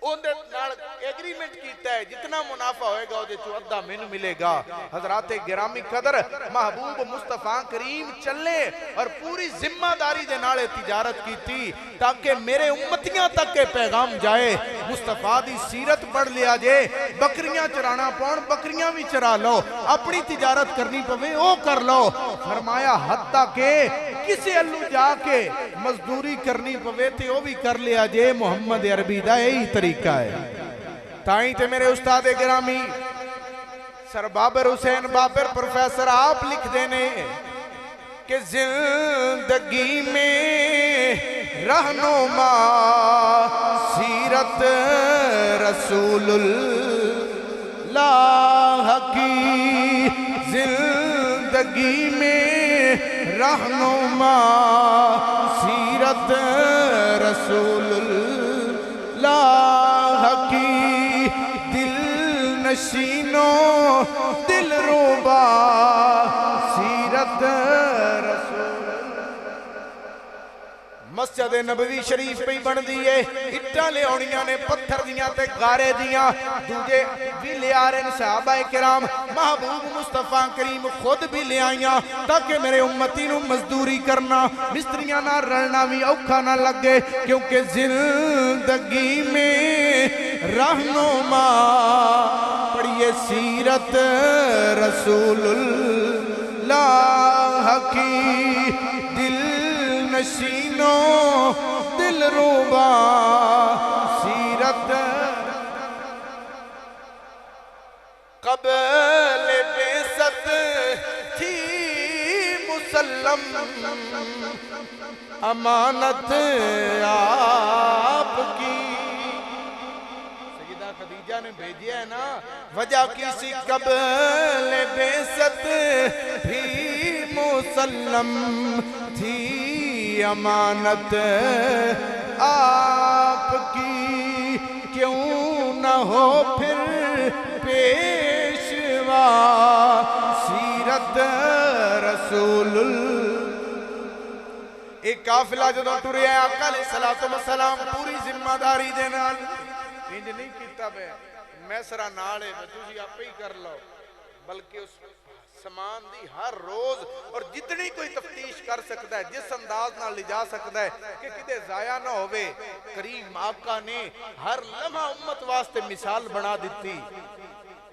ان دے نال ایگریمنٹ کیتا ہے جتنا منافع ہوئے گا دے چو ادھا من ملے گا حضرات گرامی قدر محبوب مصطفیٰ کریم چلے اور پوری ذمہ داری دے نالے تجارت کی تھی تاکہ میرے امتیاں تک کے پیغام جائے مصطفیٰ دی سیرت پڑھ لیا جائے بکریاں چرانا پاؤں بکریاں بھی چرا لو اپنی تجارت کرنی پوے وہ کر لو فرمایا حتیٰ کہ کسی اللہ جا کے مزدوری کرنی پوے تھے وہ بھی کر لیا جائے محمد عربی دا یہی طریقہ ہے تائیں تے میرے استاد گرامی سر بابر حسین بابر پروفیسر آپ لکھ دینے کہ زندگی میں رہنما سیرت رسول اللہ کی زندگی میں رہنما سیرت رسول اللہ کی دل نشینوں دل روبا سیرت رسول مسجد نبوی شریف پہ بن دیئے اٹھا لے اونیاں نے پتھر دیاں تے گارے دیاں دوجے بھی لے آرین صحابہ کرام محبوب مصطفیٰ کریم خود بھی لے آئیاں تاکہ میرے امتی نو مزدوری کرنا مستریاں نہ رلنا بھی اوکھا نہ لگے کیونکہ زندگی میں رہنما پڑھئے سیرت رسول اللہ کی دل نشینوں دل روبا سیرت قبل بعثت تھی مسلم امانت آپ کی سیدہ خدیجہ نے بھیجیا ہے نا وجہ کسی قبل بعثت بھی مسلم تھی امانت آپ کی کیوں نہ ہو پھر پیشوا سیرت رسول ایک قافلہ جدوں ٹریا آقا علیہ الصلوۃ والسلام پوری ذمہ داری دے نال انج نہیں کیتا بے میسرا نالے میں تسی آپ ہی کر لو، بلکہ اس سامان دی ہر روز اور جتنی کوئی تفتیش کر سکتا ہے، جس انداز نہ لے جا سکتا ہے کہ کدے ضائع نہ ہوئے، کریم آقا نے ہر لمحہ امت واسطے مثال بنا دیتی۔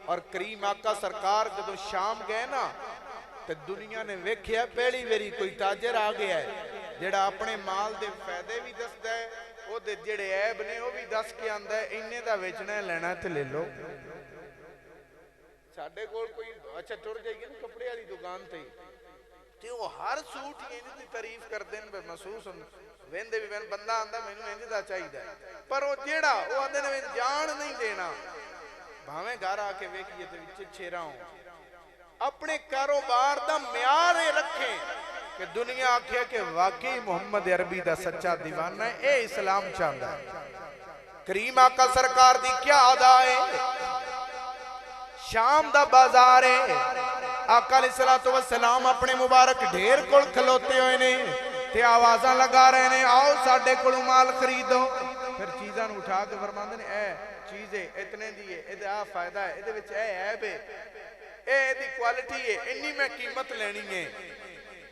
اور کریم آقا سرکار جدو شام گئے نا تو دنیا نے ویکھیا پہلی ویری کوئی تاجر آ گیا ہے جڑا اپنے مال دے فائدے بھی دستا ہے، وہ دے جڑے عیب نے وہ بھی دس کے آندا ہے، انہیں دا ویچنا ہے لینا تے لے لو۔ ساڑھے کول کوئی اچھا ٹر جائے گی نا کپڑے والی دکان تے تے وہ ہر سوٹ یہ دی تعریف کر دین بے محسوس ویندے بھی بندہ آندا مینوں انج دا چاہیدا ہے، پر وہ جیڑا وہ آندے نے جان نہیں دینا، بھاویں گھر آ کے ویکھیے تے وچ چھیرا ہوں۔ اپنے کاروبار دا معیار رکھیں کہ دنیا آکھے کہ واقعی محمد عربی دا سچا دیوانہ ہے، اے اسلام چاہتا ہے۔ کریم آقا سرکار دی کیا ادا ہے؟ شام دا بازار ہے، آقا علیہ الصلوۃ والسلام اپنے مبارک ڈھیر کول کھلوتے ہوئے نے تے آوازاں لگا رہے نے، آؤ ساڈے کولوں مال خریدو، پھر چیزاں اٹھا کے فرماندے نے اے چیز ہے اتنے دی ہے، اے آ فائدہ ہے، اے دے وچ اے عیب ہے، اے دی کوالٹی ہے، انی میں قیمت لینی ہے،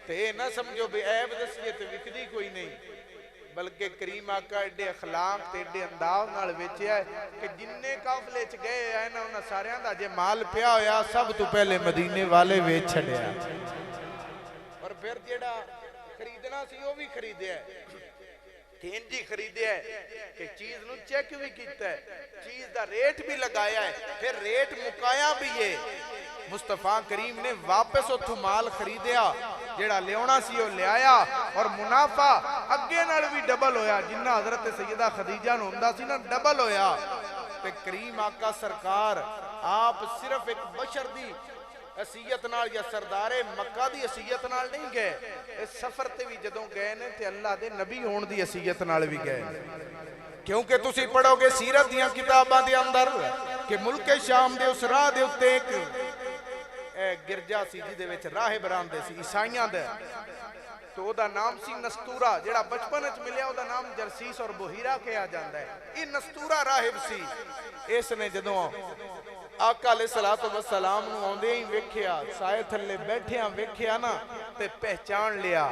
تے اے نہ سمجھو بے عیب دسیے تے وکدی کوئی نہیں، بلکہ کریم آقا ایڈے اخلاق تے ایڈے انداز نال ویچیا ہے کہ جننے قافلے چ گئے آئے نا انہاں ساریاں دا جے مال پیا ہویا سب تو پہلے مدینے والے ویچ چھڑیا، اور پھر جیڑا خریدنا سی وہ بھی خریدیا ہے، تین جی خریدیا ہے کہ چیز نو چیک بھی کیتا ہے، چیز دا ریٹ بھی لگایا ہے، پھر ریٹ مکایا بھی ہے۔ مصطفیٰ کریم نے واپس اتھو مال خریدیا، جیڑا لیونا سی وہ لے آیا، اور منافع اگے نال بھی ڈبل ہویا، جنہ حضرت سیدہ خدیجہ نو ہوندا سی نا ڈبل ہویا۔ تے کریم آقا سرکار آپ صرف ایک بشر دی حیثیت نال یا سردار مکہ دی حیثیت نال نہیں گئے، اس سفر تے بھی جدوں گئے نے تے اللہ دے نبی ہون دی حیثیت نال بھی گئے، کیونکہ تسی پڑھو گے سیرت دیاں کتاباں دے اندر کہ ملک شام دے اس راہ دے اتے ایک گرجا سی جی دے وچ راہب راندے سی عیسائیاں دے، تو او دا نام سی نستورہ، جڑا بچپن وچ ملیا او دا نام جرسیس اور بحیرہ کہا جاندا ہے، یہ نستورہ راہب سی۔ اس نے جدوں آقا علیہ السلام نو آندے ہی ویکھیا، سائے تھلے بیٹھیاں ویکھیا نا تے پہچان لیا،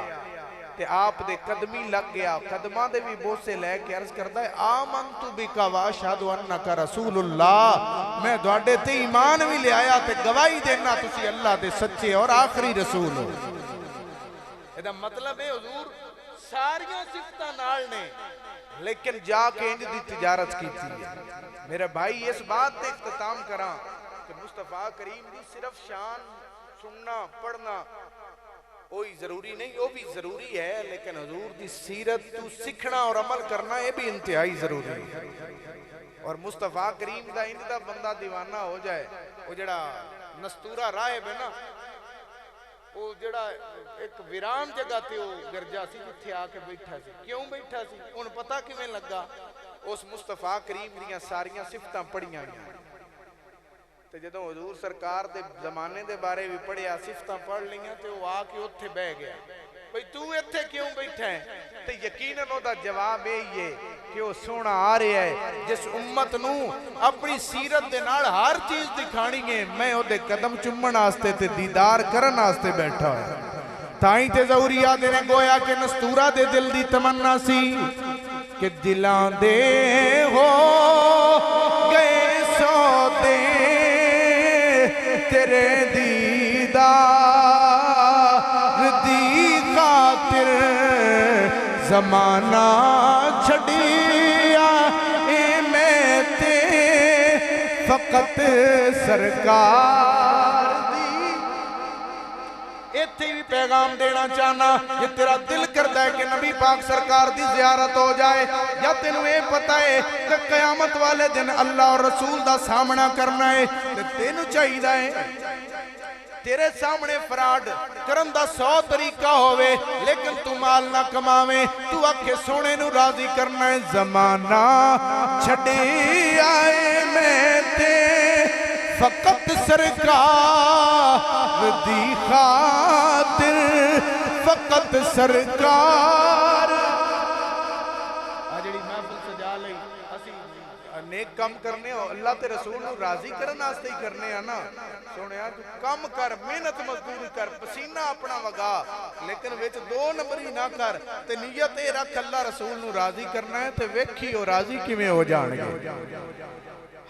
تے آپ دے قدمی لگ گیا، قدماں دے بھی بوسے لے کے عرض کرتا ہے آمنت بک واشہد انک رسول اللہ، میں دوڑے تے ایمان بھی لے آیا تے گواہی دینا تسی اللہ دے سچے اور آخری رسول ہو۔ یہ مطلب ہے حضور ساریاں صفتاں نال نے، لیکن جا کے انج دی تجارت کی تھی۔ میرے بھائی اس بات تے اختتام کراں کہ مصطفیٰ کریم دی صرف شان سننا پڑھنا وہی ضروری نہیں، وہ بھی ضروری ہے، لیکن حضور دی سیرت تو سکھنا اور عمل کرنا یہ بھی انتہائی ضروری ہے۔ اور مصطفیٰ کریم دا انج دا بندہ دیوانہ ہو جائے، وہ جڑا نستورہ راہب ہے نا، وہ جڑا ایک ویران جگہ تے وہ گرجا سی جتھے آ کے بیٹھا سی، کیوں بیٹھا سی ان پتہ کیویں لگا، اس مصطفیٰ کریم دیاں ساریاں صفتاں پڑھیاں گئیں، تے جدوں حضور سرکار دے زمانے دے بارے بھی پڑھیا صفتاں پڑھ لیاں تے وہ آ کے اتھے بہ گیا، بھئی تو ایتھے کیوں بیٹھا ہے؟ تے یقیناً وہ دا جواب یہی ہے کہ وہ سونا آ رہا ہے جس امت نو اپنی سیرت دے نال ہر چیز دکھانی ہے، میں وہ دے قدم چمن آستے تے دیدار کرن آستے بیٹھا ہے۔ تائیں تے ضروریہ دے نے گویا کہ نستورہ دے دل دی تمنا سی کہ دلاں دے ہو گئے سو دے تیرے دیدار دی خاطر زمانہ چھڑیا اے میں تے فقط سرکار دی۔ ایتھے بھی پیغام دینا چاہنا، یہ تیرا دل کرتا ہے کہ نبی پاک سرکار دی زیارت ہو جائے، یا تینوں یہ پتہ ہے کہ قیامت والے دن اللہ اور رسول دا سامنا کرنا ہے، تینوں چاہیے ہے تیرے سامنے فراڈ کرن دا 100 طریقہ ہوئے، لیکن تو مال نہ کماویں، تو آکھے سونے نو راضی کرنا ہے۔ زمانہ چھڑی آئے میں تے فقط سرکار دی خاطر، فقط سرکار جڑی محفل سجا لئی اسی نیک کام کرنے ہو اللہ تے رسول نو راضی کرن واسطے ہی کرنے ہیں نا سونیا تو کم کر محنت مزدوری کر پسینہ اپنا وگا لیکن وچ دو نمبری نہ کر تے نیت اے رکھ اللہ رسول نو راضی کرنا ہے تے ویکھی او راضی کیویں ہو جان گے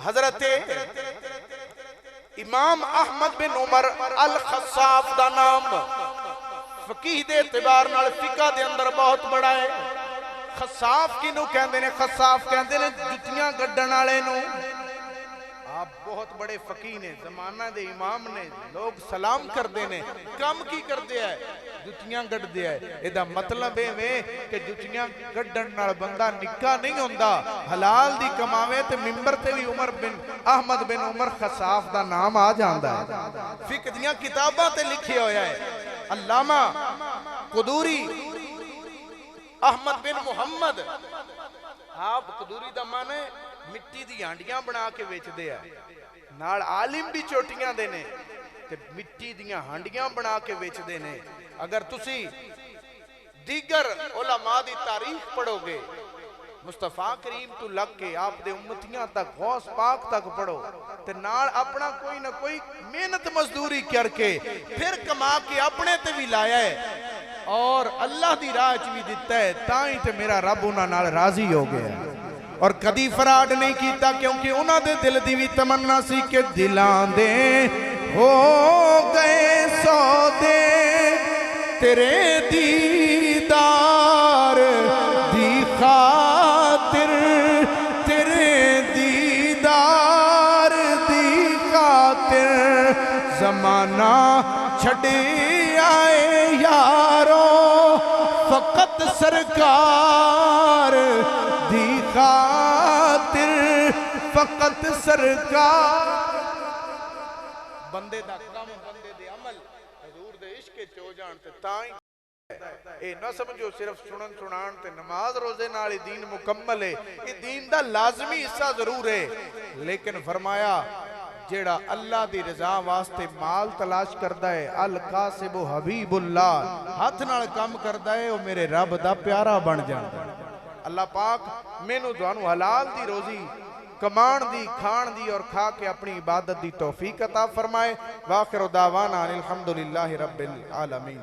حضرت امام احمد بن عمر الخصاف دا نام فقیہ دے اعتبار نال فقہ دے اندر بہت بڑا ہے خصاف کی نو کہندے نے خصاف کہندے نے جتیاں گڈن والے نو آپ بہت بڑے فقیہ نے زمانہ دے امام نے لوگ سلام کر دینے کم کی کر دیا ہے جتیاں گڈ دیا ہے ایدہ مطلب ہے میں کہ جتیاں گڈن نال بندہ نکاح نہیں ہوندہ حلال دی کماوے تے ممبر تے بھی عمر بن احمد بن عمر خصاف دا نام آ جاندہ ہے فقہ دیاں کتاباں تے لکھے ہویا ہے علامہ قدوری احمد بن محمد آپ قدوری دا مانے مٹی دی ہانڈیاں بنا کے ویچ دے ہے نال عالم بھی چوٹیاں دینے تے مٹی دیاں ہانڈیاں بنا کے ویچ دینے اگر تسی دیگر علماء دی تاریخ پڑھو گے مصطفیٰ کریم تو لگ کے آپ دے امتیاں تک غوث پاک تک پڑھو تے نال اپنا کوئی نہ کوئی محنت مزدوری کر کے پھر کما کے اپنے تے بھی لایا ہے اور اللہ دی راہ بھی دیتا ہے تائیں تے میرا رب انہاں نال راضی ہو گیا اور کدی فراڈ نہیں کیتا کیونکہ انہاں دے دل دی بھی تمنا سی کہ دلان دے ہو گئے سودے تیرے دیدار دی خاطر تیرے دیدار دی خاطر زمانہ چھڑے آئے یارو فقط سرکار دی خاطر فقط سرکار بندے دا کم بندے دے عمل حضور دے عشق چو جان تے تائیں اے نہ سمجھو صرف سنن سنان تے نماز روزے نالی دین مکمل ہے یہ دین دا لازمی حصہ ضرور ہے لیکن فرمایا جیڑا اللہ دی رضا واسطے مال تلاش کردہ ہے القاسب حبیب اللہ ہاتھ نال کام کردہ ہے وہ میرے رب دا پیارا بن جاندہ اللہ پاک میں نو دوانو حلال دی روزی کمان دی کھان دی اور کھا کے اپنی عبادت دی توفیق عطا فرمائے وآخر دعوانا الحمدللہ رب العالمین